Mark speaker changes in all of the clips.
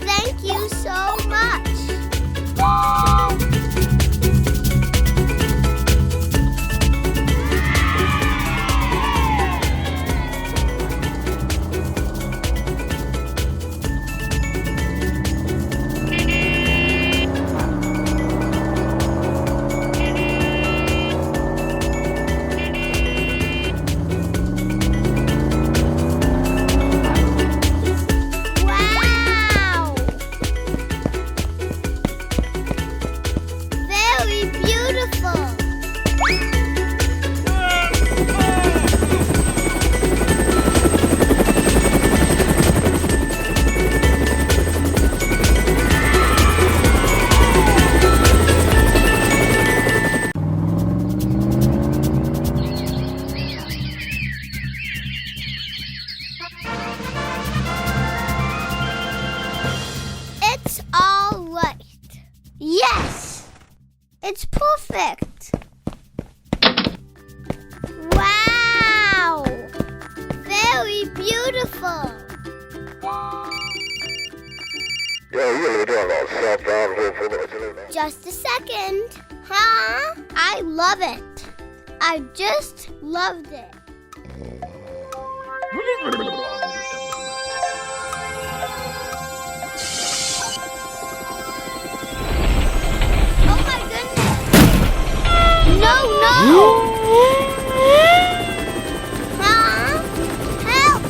Speaker 1: Thank you so much. It's all right. Yes! It's perfect. Wow! Very beautiful. Just a second. Huh? I love it. I just loved it. Oh my goodness! No! Huh? Help!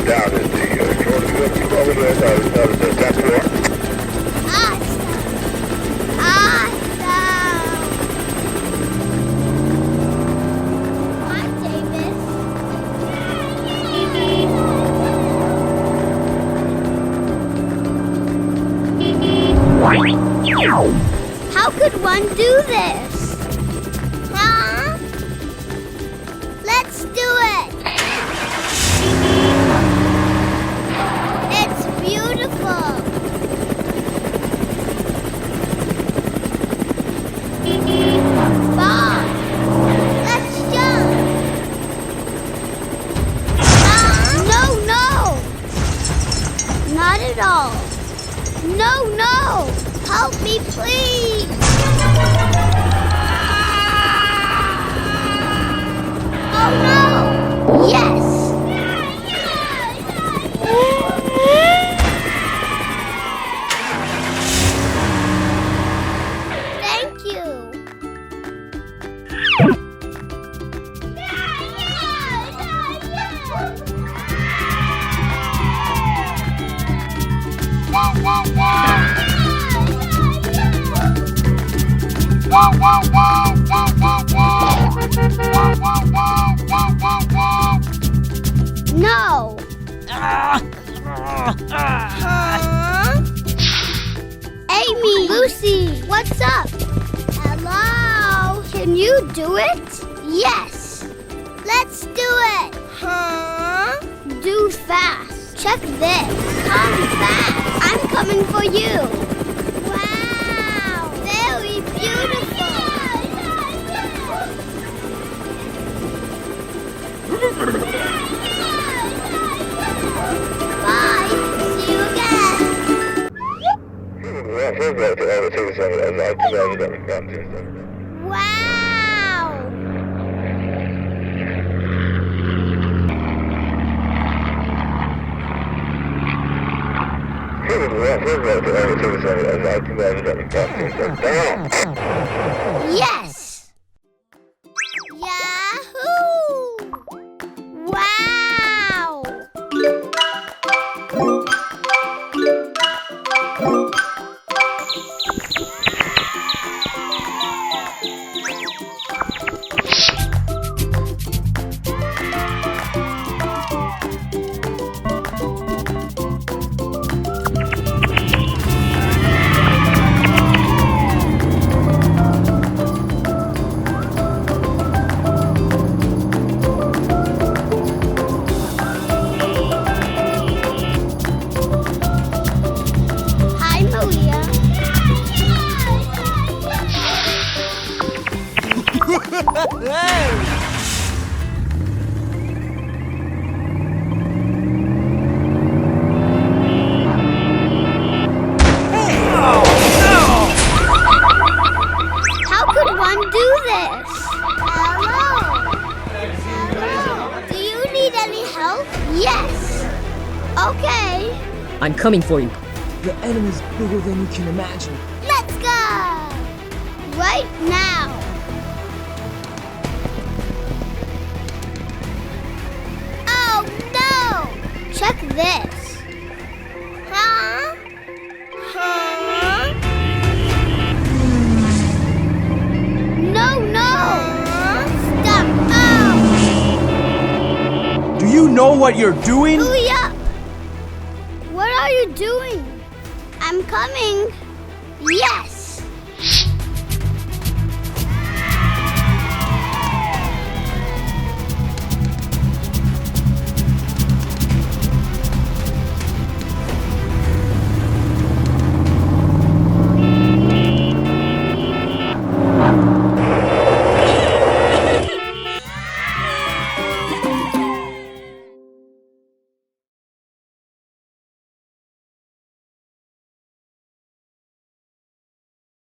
Speaker 2: down at the short over there. That's floor.
Speaker 1: Awesome. Awesome. Hi, Davis. How could one do this? Huh? Let's do it. It's beautiful. Bob, let's jump. No, no. Not at all. No, no. Help me, please. Oh, no. Yes. Thank you. No. Huh? Amy, Lucy, what's up? Hello. Can you do it? Yes. Let's do it. Huh? Do fast. Check this. Come fast. I'm coming for you. Wow. Very beautiful. Bye. See you again. Wow. Yes. Yahoo! Wow! Hi, Maria. How could one do this? Hello. Hello. Do you need any help? Yes. Okay.
Speaker 3: I'm coming for you. The enemy's bigger than you can imagine.
Speaker 1: Let's go. Right now. Oh no. Check this. Huh? Huh? No, no. Stop. Oh.
Speaker 4: Do you know what you're doing?
Speaker 1: Hurry up. What are you doing? I'm coming. Yes.